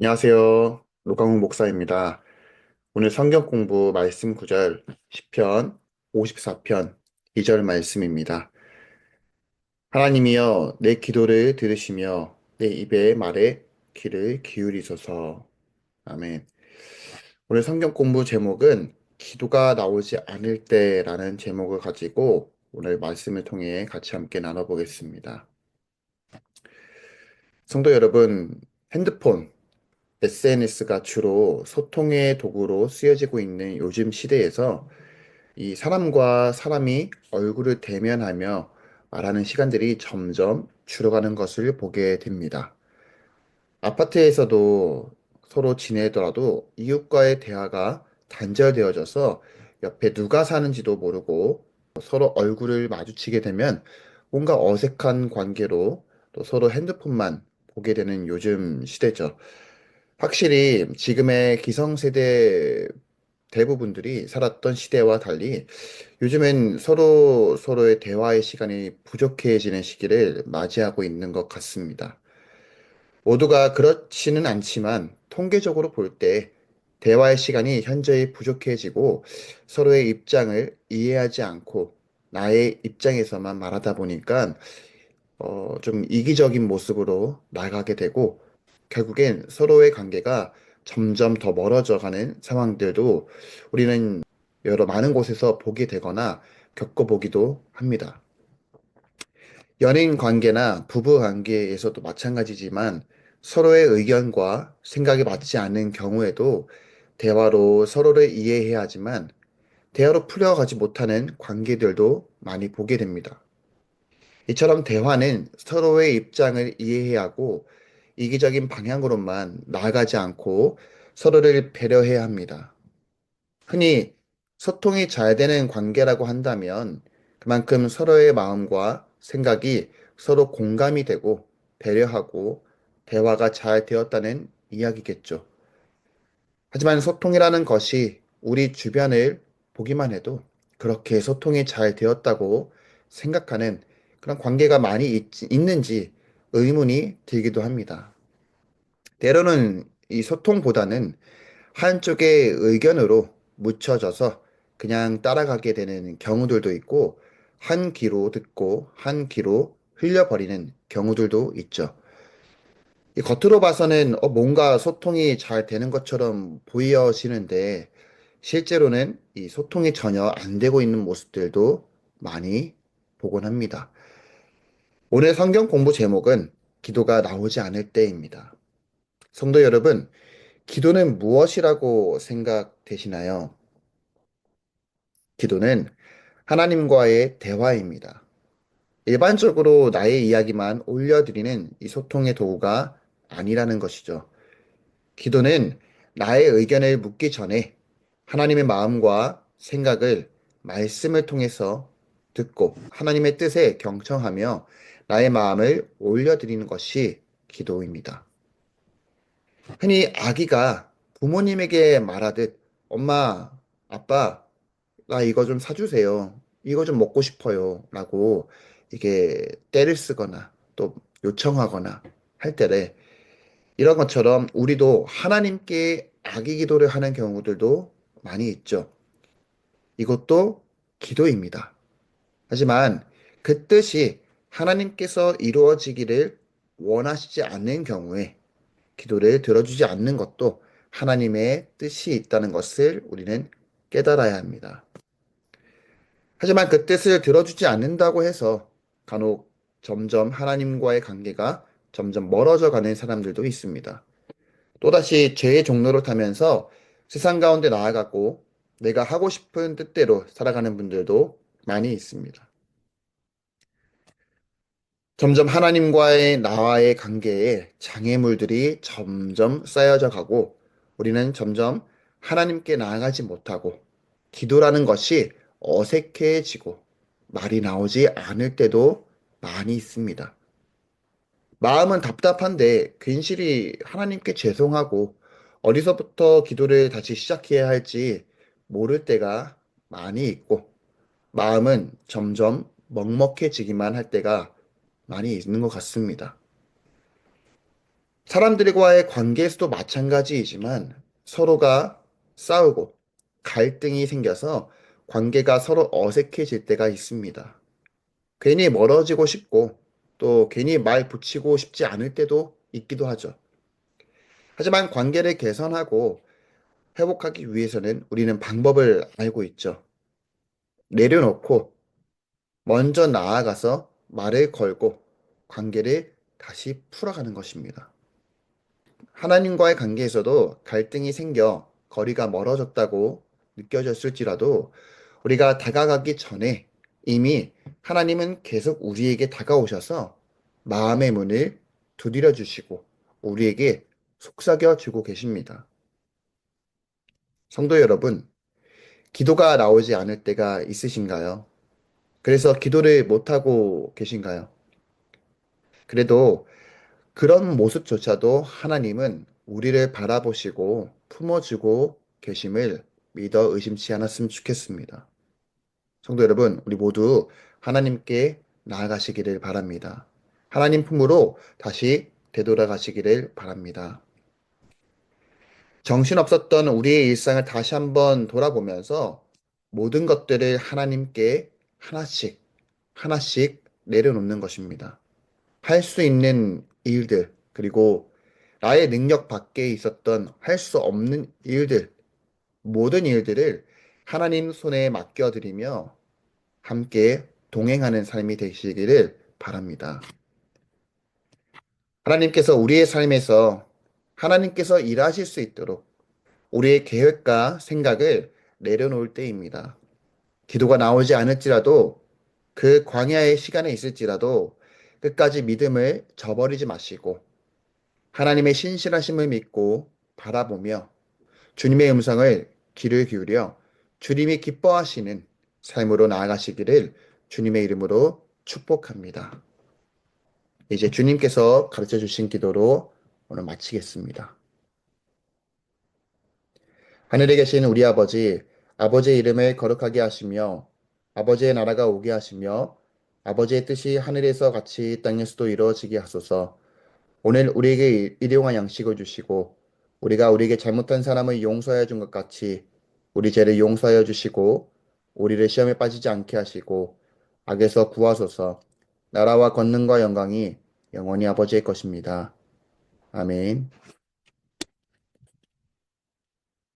안녕하세요. 로강욱 목사입니다. 오늘 성경 공부 말씀 구절 10편 54편 2절 말씀입니다. 하나님이여 내 기도를 들으시며 내 입의 말에 귀를 기울이소서. 아멘. 오늘 성경 공부 제목은 기도가 나오지 않을 때라는 제목을 가지고 오늘 말씀을 통해 같이 함께 나눠보겠습니다. 성도 여러분, 핸드폰 SNS가 주로 소통의 도구로 쓰여지고 있는 요즘 시대에서 이 사람과 사람이 얼굴을 대면하며 말하는 시간들이 점점 줄어가는 것을 보게 됩니다. 아파트에서도 서로 지내더라도 이웃과의 대화가 단절되어져서 옆에 누가 사는지도 모르고 서로 얼굴을 마주치게 되면 뭔가 어색한 관계로 또 서로 핸드폰만 보게 되는 요즘 시대죠. 확실히 지금의 기성세대 대부분들이 살았던 시대와 달리 요즘엔 서로 서로의 대화의 시간이 부족해지는 시기를 맞이하고 있는 것 같습니다. 모두가 그렇지는 않지만 통계적으로 볼 때 대화의 시간이 현저히 부족해지고 서로의 입장을 이해하지 않고 나의 입장에서만 말하다 보니까 좀 이기적인 모습으로 나가게 되고 결국엔 서로의 관계가 점점 더 멀어져 가는 상황들도 우리는 여러 많은 곳에서 보게 되거나 겪어보기도 합니다. 연인 관계나 부부 관계에서도 마찬가지지만 서로의 의견과 생각이 맞지 않는 경우에도 대화로 서로를 이해해야 하지만 대화로 풀려가지 못하는 관계들도 많이 보게 됩니다. 이처럼 대화는 서로의 입장을 이해해야 하고 이기적인 방향으로만 나아가지 않고 서로를 배려해야 합니다. 흔히 소통이 잘 되는 관계라고 한다면 그만큼 서로의 마음과 생각이 서로 공감이 되고 배려하고 대화가 잘 되었다는 이야기겠죠. 하지만 소통이라는 것이 우리 주변을 보기만 해도 그렇게 소통이 잘 되었다고 생각하는 그런 관계가 많이 있는지 의문이 들기도 합니다. 때로는 이 소통보다는 한쪽의 의견으로 묻혀져서 그냥 따라가게 되는 경우들도 있고, 한 귀로 듣고 한 귀로 흘려버리는 경우들도 있죠. 이 겉으로 봐서는 뭔가 소통이 잘 되는 것처럼 보여지는데, 실제로는 이 소통이 전혀 안 되고 있는 모습들도 많이 보곤 합니다. 오늘 성경 공부 제목은 기도가 나오지 않을 때입니다. 성도 여러분, 기도는 무엇이라고 생각되시나요? 기도는 하나님과의 대화입니다. 일반적으로 나의 이야기만 올려드리는 이 소통의 도구가 아니라는 것이죠. 기도는 나의 의견을 묻기 전에 하나님의 마음과 생각을 말씀을 통해서 듣고 하나님의 뜻에 경청하며 나의 마음을 올려드리는 것이 기도입니다. 흔히 아기가 부모님에게 말하듯 엄마, 아빠, 나 이거 좀 사주세요. 이거 좀 먹고 싶어요. 라고 이게 떼를 쓰거나 또 요청하거나 할 때래 이런 것처럼 우리도 하나님께 악의 기도를 하는 경우들도 많이 있죠. 이것도 기도입니다. 하지만 그 뜻이 하나님께서 이루어지기를 원하시지 않는 경우에 기도를 들어주지 않는 것도 하나님의 뜻이 있다는 것을 우리는 깨달아야 합니다. 하지만 그 뜻을 들어주지 않는다고 해서 간혹 점점 하나님과의 관계가 점점 멀어져 가는 사람들도 있습니다. 또다시 죄의 종로를 타면서 세상 가운데 나아가고 내가 하고 싶은 뜻대로 살아가는 분들도 많이 있습니다. 점점 하나님과의 나와의 관계에 장애물들이 점점 쌓여져 가고 우리는 점점 하나님께 나아가지 못하고 기도라는 것이 어색해지고 말이 나오지 않을 때도 많이 있습니다. 마음은 답답한데 괜시리 하나님께 죄송하고 어디서부터 기도를 다시 시작해야 할지 모를 때가 많이 있고 마음은 점점 먹먹해지기만 할 때가 많이 있는 것 같습니다. 사람들과의 관계에서도 마찬가지이지만 서로가 싸우고 갈등이 생겨서 관계가 서로 어색해질 때가 있습니다. 괜히 멀어지고 싶고 또 괜히 말 붙이고 싶지 않을 때도 있기도 하죠. 하지만 관계를 개선하고 회복하기 위해서는 우리는 방법을 알고 있죠. 내려놓고 먼저 나아가서 말을 걸고 관계를 다시 풀어가는 것입니다. 하나님과의 관계에서도 갈등이 생겨 거리가 멀어졌다고 느껴졌을지라도 우리가 다가가기 전에 이미 하나님은 계속 우리에게 다가오셔서 마음의 문을 두드려 주시고 우리에게 속삭여 주고 계십니다. 성도 여러분, 기도가 나오지 않을 때가 있으신가요? 그래서 기도를 못하고 계신가요? 그래도 그런 모습조차도 하나님은 우리를 바라보시고 품어주고 계심을 믿어 의심치 않았으면 좋겠습니다. 성도 여러분, 우리 모두 하나님께 나아가시기를 바랍니다. 하나님 품으로 다시 되돌아가시기를 바랍니다. 정신없었던 우리의 일상을 다시 한번 돌아보면서 모든 것들을 하나님께 하나씩, 하나씩 내려놓는 것입니다. 할 수 있는 일들, 그리고 나의 능력 밖에 있었던 할 수 없는 일들, 모든 일들을 하나님 손에 맡겨드리며 함께 동행하는 삶이 되시기를 바랍니다. 하나님께서 우리의 삶에서 하나님께서 일하실 수 있도록 우리의 계획과 생각을 내려놓을 때입니다. 기도가 나오지 않을지라도 그 광야의 시간에 있을지라도 끝까지 믿음을 저버리지 마시고 하나님의 신실하심을 믿고 바라보며 주님의 음성을 귀를 기울여 주님이 기뻐하시는 삶으로 나아가시기를 주님의 이름으로 축복합니다. 이제 주님께서 가르쳐 주신 기도로 오늘 마치겠습니다. 하늘에 계신 우리 아버지, 아버지의 이름을 거룩하게 하시며 아버지의 나라가 오게 하시며 아버지의 뜻이 하늘에서 같이 땅에서도 이루어지게 하소서. 오늘 우리에게 일용할 양식을 주시고 우리가 우리에게 잘못한 사람을 용서하여 준 것 같이 우리 죄를 용서하여 주시고 우리를 시험에 빠지지 않게 하시고 악에서 구하소서. 나라와 권능과 영광이 영원히 아버지의 것입니다. 아멘.